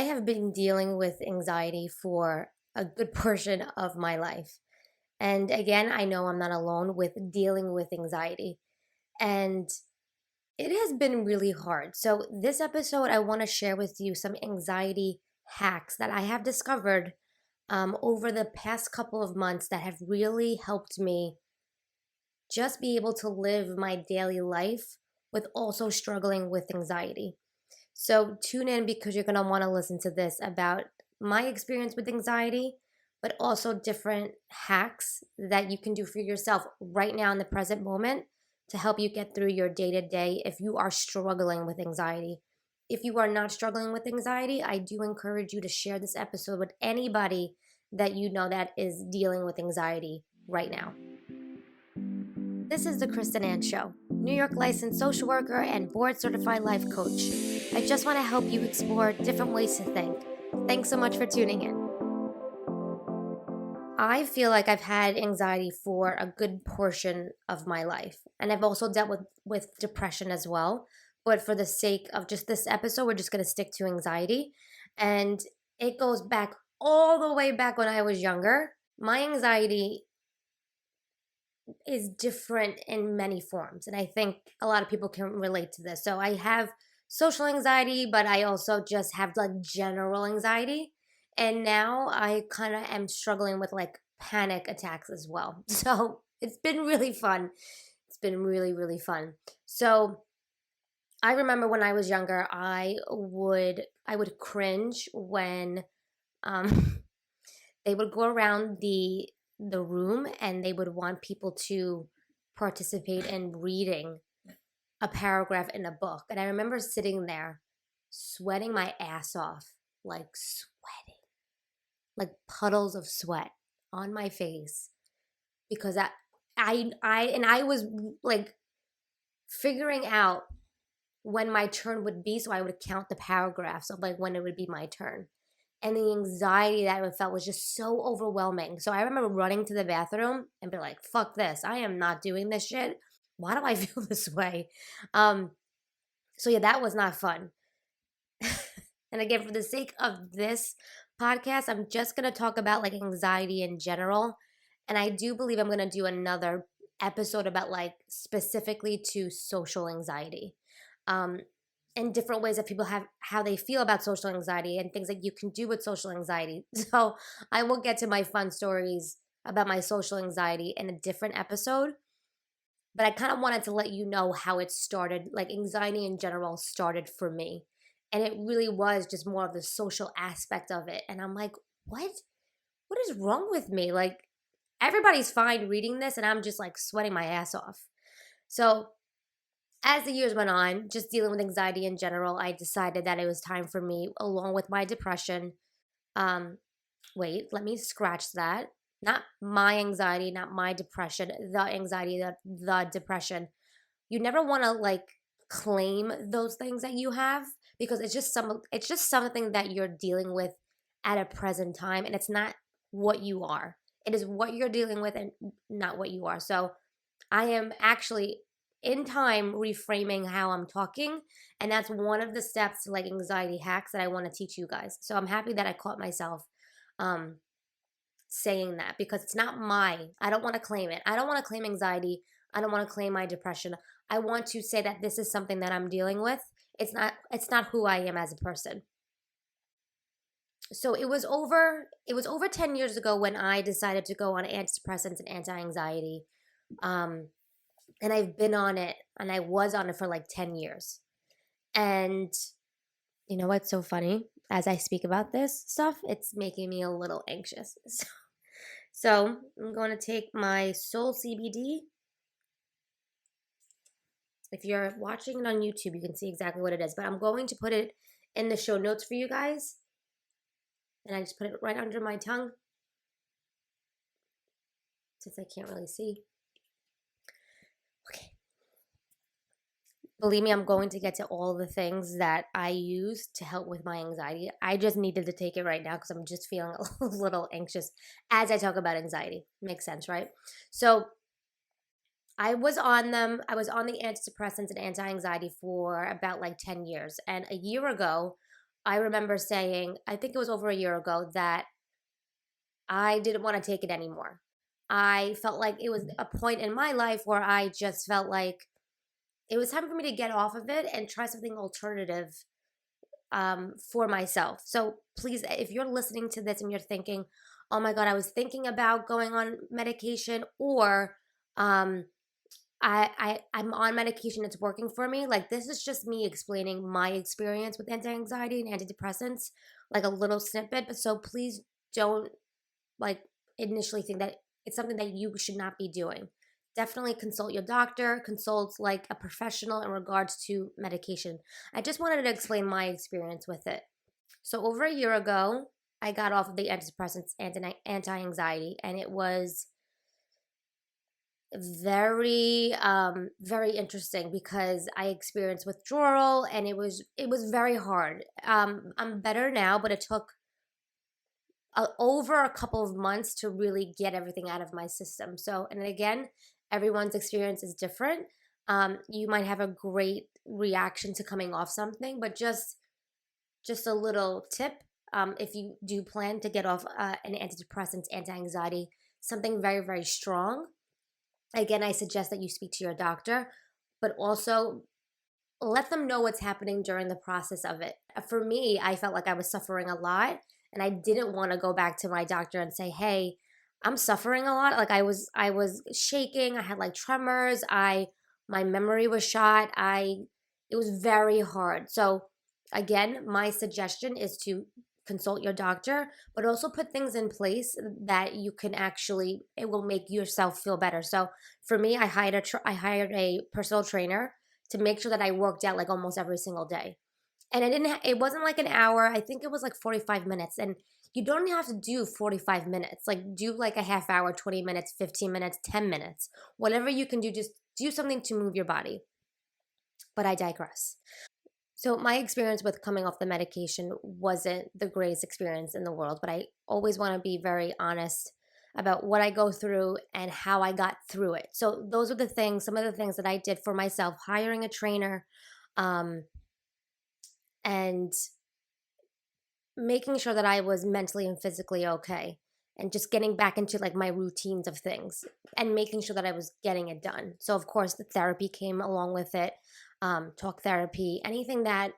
I have been dealing with anxiety for a good portion of my life. And again, I know I'm not alone with dealing with anxiety. And it has been really hard. So, this episode, I want to share with you some anxiety hacks that I have discovered over the past couple of months that have really helped me just be able to live my daily life with also struggling with anxiety. So tune in because you're going to want to listen to this about my experience with anxiety, but also different hacks that you can do for yourself right now in the present moment to help you get through your day to day if you are struggling with anxiety. If you are not struggling with anxiety, I do encourage you to share this episode with anybody that you know that is dealing with anxiety right now. This is the Kristen Ann Show, New York licensed social worker and board certified life coach. I just want to help you explore different ways to think. Thanks so much for tuning in. I feel like I've had anxiety for a good portion of my life, and I've also dealt with depression as well. But for the sake of just this episode, we're just going to stick to anxiety. And it goes back all the way back when I was younger. My anxiety is different in many forms. And I think a lot of people can relate to this. So I have social anxiety, but I also just have like general anxiety. And now I kind of am struggling with like panic attacks as well. So it's been really fun. It's been really, really fun. So I remember when I was younger, I would cringe when they would go around the room and they would want people to participate in reading a paragraph in a book. And I remember sitting there sweating my ass off, like sweating, like puddles of sweat on my face because I was like figuring out when my turn would be so I would count the paragraphs of like when it would be my turn. And the anxiety that I felt was just so overwhelming. So I remember running to the bathroom and be like, fuck this. I am not doing this shit. Why do I feel this way? Um, so yeah, that was not fun. And again, for the sake of this podcast, I'm just gonna talk about like anxiety in general. And I do believe I'm gonna do another episode about like specifically to social anxiety. Um, and different ways that people have how they feel about social anxiety and things that you can do with social anxiety. So I will get to my fun stories about my social anxiety in a different episode. But I kind of wanted to let you know how it started, like anxiety in general started for me. And it really was just more of the social aspect of it. And I'm like, what? What is wrong with me? Like everybody's fine reading this and I'm just like sweating my ass off. So as the years went on, just dealing with anxiety in general, I decided that it was time for me, along with my depression. Um, wait, let me scratch that. Not my anxiety, not my depression, the anxiety, the depression. You never want to like claim those things that you have because it's just something that you're dealing with at a present time and it's not what you are. It is what you're dealing with and not what you are. So I am actually in time reframing how I'm talking. And that's one of the steps to like anxiety hacks that I want to teach you guys. So I'm happy that I caught myself um, saying that because it's not I don't want to claim it. I don't want to claim anxiety. I don't want to claim my depression. I want to say that this is something that I'm dealing with. It's not who I am as a person. So it was over 10 years ago when I decided to go on antidepressants and anti-anxiety. Um, and I've been on it and I was on it for like 10 years. And you know what's so funny? As I speak about this stuff, it's making me a little anxious. So I'm going to take my Soul CBD. If you're watching it on YouTube, you can see exactly what it is, but I'm going to put it in the show notes for you guys. And I just put it right under my tongue since I can't really see. Okay. Believe me, I'm going to get to all the things that I use to help with my anxiety. I just needed to take it right now because I'm just feeling a little anxious as I talk about anxiety. Makes sense, right? So I was on them. I was on the antidepressants and anti anxiety for about like 10 years. And a year ago, I remember saying, I think it was over a year ago, that I didn't want to take it anymore. I felt like it was a point in my life where I just felt like it was time for me to get off of it and try something alternative for myself. So please, if you're listening to this and you're thinking, oh my God, I was thinking about going on medication, or um, I'm on medication, it's working for me. Like, this is just me explaining my experience with anti-anxiety and antidepressants, like a little snippet. But so please don't like initially think that it's something that you should not be doing. Definitely consult your doctor, consult like a professional in regards to medication. I just wanted to explain my experience with it. So over a year ago, I got off of the antidepressants and anti-anxiety, and it was very interesting because I experienced withdrawal, and it was very hard. I'm better now, but it took over a couple of months to really get everything out of my system. So, and again, everyone's experience is different. You might have a great reaction to coming off something, but just a little tip. If you do plan to get off an antidepressant, anti-anxiety, something very strong, again, I suggest that you speak to your doctor, but also let them know what's happening during the process of it. For me, I felt like I was suffering a lot, and I didn't want to go back to my doctor and say, "Hey, I'm suffering a lot." Like, I was shaking, I had like tremors, my memory was shot. I It was very hard. So, again, my suggestion is to consult your doctor, but also put things in place that you can actually, it will make yourself feel better. So, for me, I hired a personal trainer to make sure that I worked out like almost every single day. And it wasn't like an hour. I think it was like 45 minutes. And you don't have to do 45 minutes. Like, do like a half hour, 20 minutes, 15 minutes, 10 minutes. Whatever you can do, just do something to move your body. But I digress. So my experience with coming off the medication wasn't the greatest experience in the world, but I always want to be very honest about what I go through and how I got through it. So those are the things, some of the things that I did for myself: hiring a trainer, um, and making sure that I was mentally and physically okay, and just getting back into like my routines of things and making sure that I was getting it done. So of course the therapy came along with it, talk therapy, anything that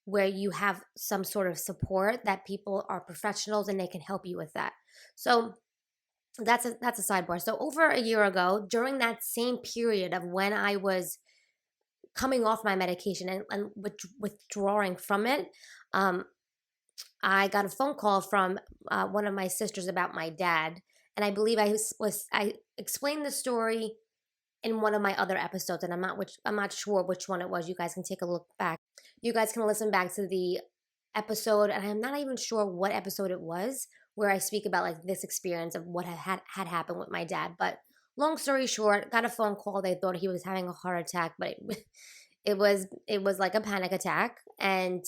where you have some sort of support, that people are professionals and they can help you with that. So that's a sidebar. So over a year ago, during that same period of when I was coming off my medication and withdrawing from it, um, I got a phone call from one of my sisters about my dad, and I believe I explained the story in one of my other episodes, and I'm not sure which one it was. You guys can take a look back. You guys can listen back to the episode, and I'm not even sure what episode it was where I speak about like this experience of what had happened with my dad. But long story short, got a phone call. They thought he was having a heart attack, but it was like a panic attack, and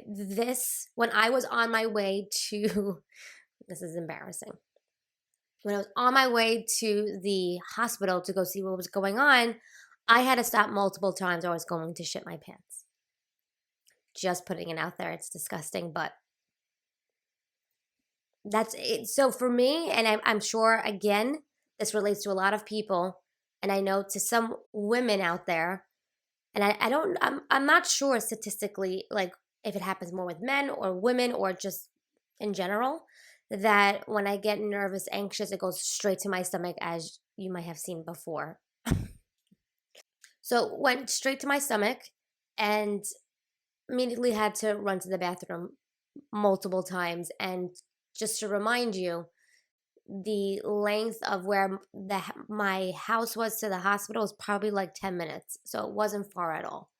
this when I was on my way to this is embarrassing. When I was on my way to the hospital to go see what was going on, I had to stop multiple times or I was going to shit my pants. Just putting it out there. It's disgusting, but that's it. So for me, and I'm sure, again, this relates to a lot of people, and I know to some women out there, and I'm not sure statistically, like if it happens more with men or women or just in general, that when I get nervous, anxious, it goes straight to my stomach, as you might have seen before. So went straight to my stomach, and immediately had to run to the bathroom multiple times. And just to remind you, the length of where my house was to the hospital was probably like 10 minutes. So it wasn't far at all.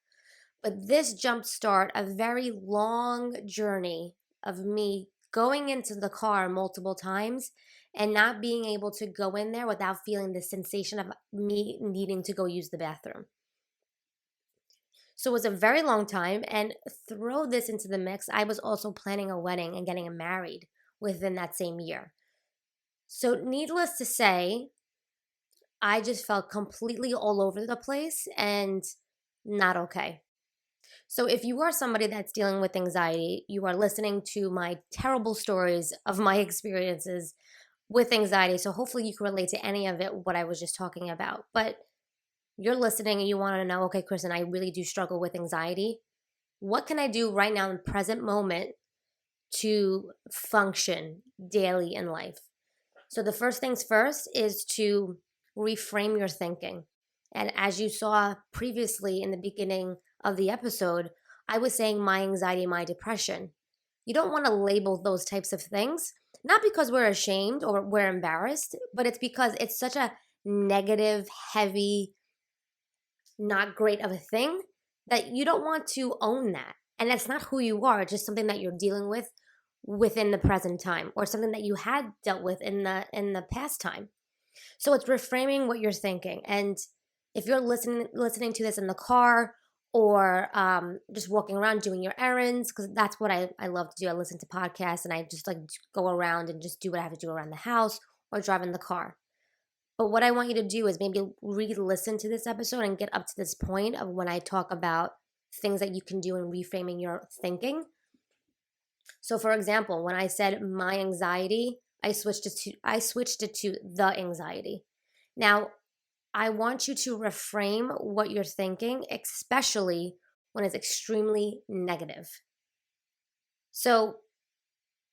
But this jumpstart a very long journey of me going into the car multiple times and not being able to go in there without feeling the sensation of me needing to go use the bathroom. So it was a very long time. And throw this into the mix, I was also planning a wedding and getting married within that same year. So, needless to say, I just felt completely all over the place and not okay. So if you are somebody that's dealing with anxiety, you are listening to my terrible stories of my experiences with anxiety. So hopefully you can relate to any of it, what I was just talking about. But you're listening and you want to know, okay, Kristen, I really do struggle with anxiety. What can I do right now in present moment to function daily in life? So the first things first is to reframe your thinking. And as you saw previously in the beginning of the episode, I was saying my anxiety, my depression. You don't want to label those types of things, not because we're ashamed or we're embarrassed, but it's because it's such a negative, heavy, not great of a thing that you don't want to own that. And that's not who you are, it's just something that you're dealing with within the present time or something that you had dealt with in the past time. So it's reframing what you're thinking. And if you're listening to this in the car or just walking around doing your errands, because that's what I love to do. I listen to podcasts and I just like go around and just do what I have to do around the house or drive in the car. But what I want you to do is maybe re-listen to this episode and get up to this point of when I talk about things that you can do in reframing your thinking. So for example, when I said my anxiety, I switched it to the anxiety. Now, I want you to reframe what you're thinking, especially when it's extremely negative. So,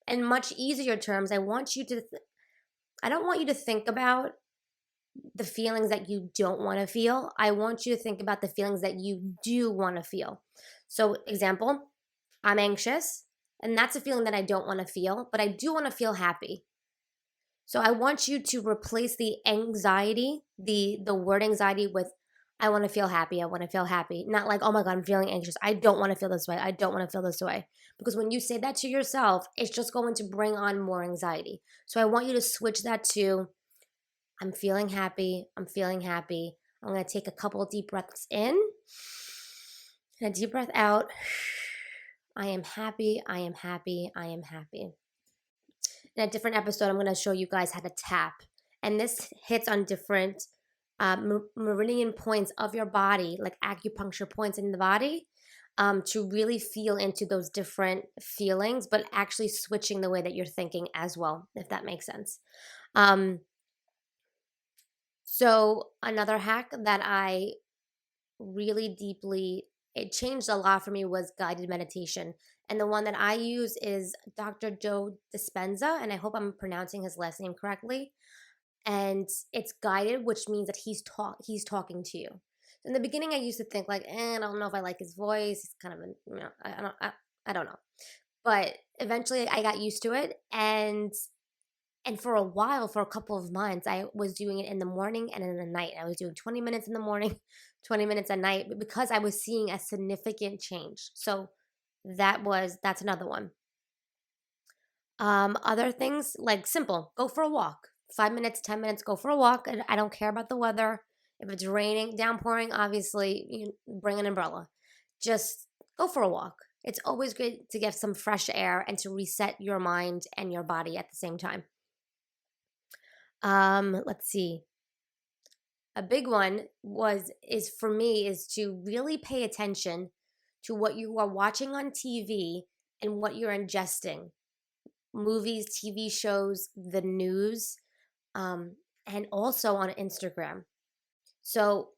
in much easier terms, I don't want you to think about the feelings that you don't want to feel. I want you to think about the feelings that you do want to feel. So, example, I'm anxious, and that's a feeling that I don't want to feel, but I do want to feel happy. So I want you to replace the anxiety, the word anxiety with I want to feel happy. I want to feel happy. Not like, oh my God, I'm feeling anxious. I don't want to feel this way. I don't want to feel this way. Because when you say that to yourself, it's just going to bring on more anxiety. So I want you to switch that to I'm feeling happy. I'm feeling happy. I'm going to take a couple of deep breaths in and a deep breath out. I am happy. I am happy. I am happy. In a different episode, I'm going to show you guys how to tap. And this hits on different meridian points of your body, like acupuncture points in the body, to really feel into those different feelings, but actually switching the way that you're thinking as well, if that makes sense. So another hack that I really deeply, it changed a lot for me was guided meditation. And the one that I use is Dr. Joe Dispenza, and I hope I'm pronouncing his last name correctly. And it's guided, which means that he's talking to you. In the beginning, I used to think like, I don't know if I like his voice. It's kind of, I don't know. But eventually, I got used to it, and for a while, for a couple of months, I was doing it in the morning and in the night. I was doing 20 minutes in the morning, 20 minutes at night, because I was seeing a significant change. So that's another one. Other things like simple, go for a walk. 5 minutes, 10 minutes, go for a walk. And I don't care about the weather. If it's raining, downpouring, obviously, you bring an umbrella. Just go for a walk. It's always good to get some fresh air and to reset your mind and your body at the same time. Let's see. A big one is for me is to really pay attention to what you are watching on TV and what you're ingesting. Movies, TV shows, the news, and also on Instagram. So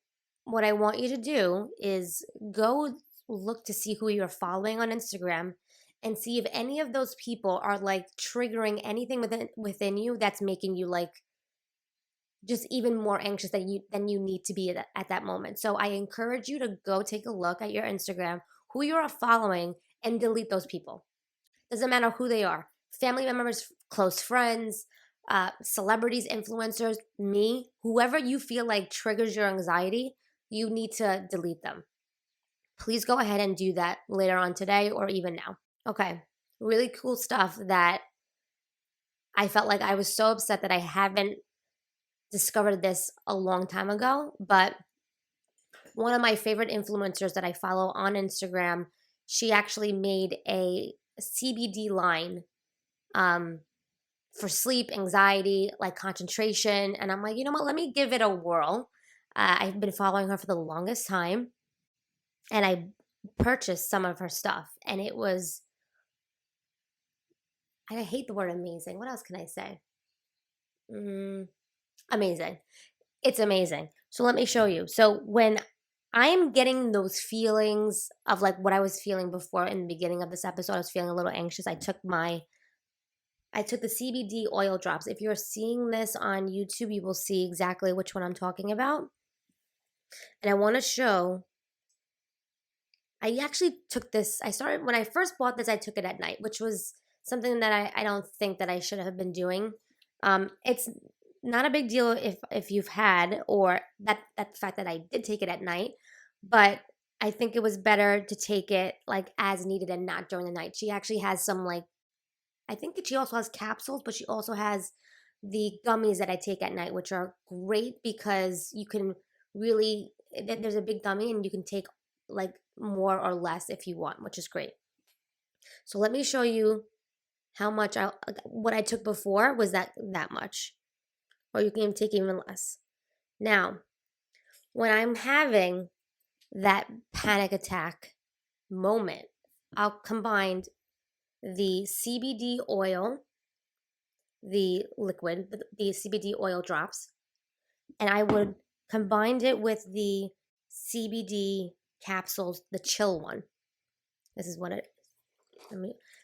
what I want you to do is go look to see who you're following on Instagram and see if any of those people are like triggering anything within you that's making you like just even more anxious than you need to be at that moment. So I encourage you to go take a look at your Instagram, who you are following, and delete those people. Doesn't matter who they are. Family members, close friends, celebrities, influencers, me, whoever you feel like triggers your anxiety, you need to delete them. Please go ahead and do that later on today or even now. Okay, really cool stuff that I felt like I was so upset that I haven't discovered this a long time ago, but one of my favorite influencers that I follow on Instagram, she actually made a CBD line for sleep, anxiety, like concentration. And I'm like, you know what? Let me give it a whirl. I've been following her for the longest time. And purchased some of her stuff, and it was, I hate the word amazing. What else can I say? Amazing. It's amazing. So let me show you. So when I am getting those feelings of like what I was feeling before in the beginning of this episode, I was feeling a little anxious. I took the CBD oil drops. If you're seeing this on YouTube, you will see exactly which one I'm talking about. And I want to show, I actually took this, when I first bought this, I took it at night, which was something that I don't think that I should have been doing. It's not a big deal if you've had, or that the fact that I did take it at night, but I think it was better to take it like as needed and not during the night. She actually has some like, I think that she also has capsules, but she also has the gummies that I take at night, which are great because you can really, there's a big gummy and you can take like more or less if you want, which is great. So let me show you how much what I took before was that much, or you can take even less. Now, when I'm having that panic attack moment, I'll combine the CBD oil, the liquid, the CBD oil drops, and I would combine it with the CBD capsules, the chill one. This is what it is.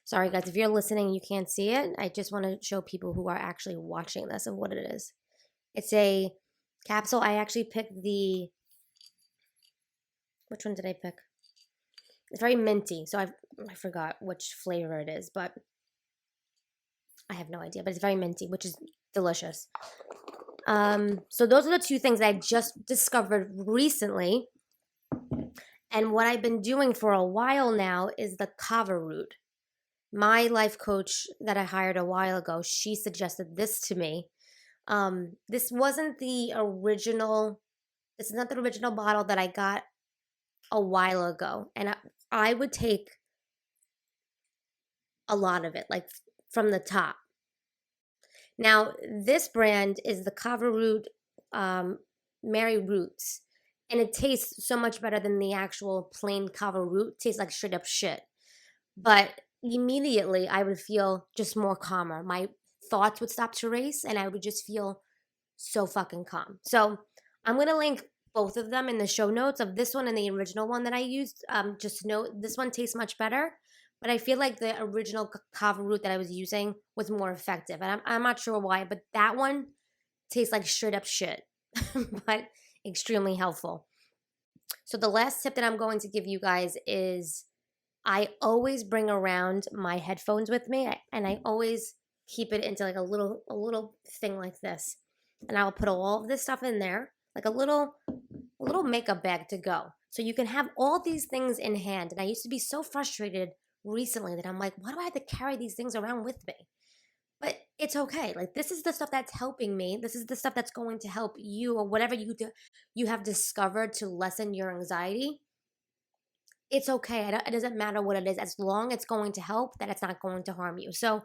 Sorry guys, if you're listening, you can't see it. I just want to show people who are actually watching this of what it is. It's a capsule. I actually picked which one did I pick? It's very minty, so I forgot which flavor it is, but I have no idea. But it's very minty, which is delicious. So those are the two things that I just discovered recently. And what I've been doing for a while now is the kava root. My life coach that I hired a while ago, she suggested this to me. This wasn't the original, this is not the original bottle that I got a while ago. And I would take a lot of it, like from the top. Now, this brand is the Kava Root Mary Roots. And it tastes so much better than the actual plain kava root. It tastes like straight up shit. But immediately I would feel just more calmer. My thoughts would stop to race and I would just feel so fucking calm. So I'm going to link both of them in the show notes of this one and the original one that I used. Just to note, this one tastes much better. But I feel like the original kava root that I was using was more effective. And I'm not sure why, but that one tastes like straight up shit. But extremely helpful. So the last tip that I'm going to give you guys is I always bring around my headphones with me, and I always keep it into like a little thing like this. And I'll put all of this stuff in there, like a little makeup bag to go. So you can have all these things in hand. And I used to be so frustrated recently that I'm like, why do I have to carry these things around with me? But it's okay. Like, this is the stuff that's helping me. This is the stuff that's going to help you, or whatever you have discovered to lessen your anxiety. It's okay. It doesn't matter what it is. As long as it's going to help, that it's not going to harm you. So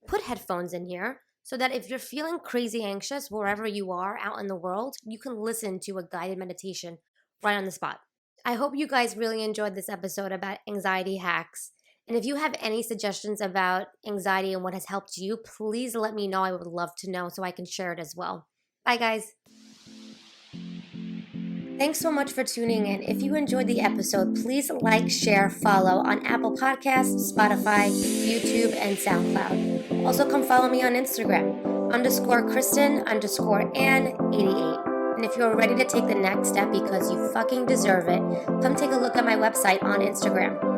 put headphones in here so that if you're feeling crazy anxious, wherever you are out in the world, you can listen to a guided meditation right on the spot. I hope you guys really enjoyed this episode about anxiety hacks. And if you have any suggestions about anxiety and what has helped you, please let me know. I would love to know so I can share it as well. Bye, guys. Thanks so much for tuning in. If you enjoyed the episode, please like, share, follow on Apple Podcasts, Spotify, YouTube, and SoundCloud. Also, come follow me on Instagram, _Kristen_Ann88. And if you're ready to take the next step because you fucking deserve it, come take a look at my website on Instagram.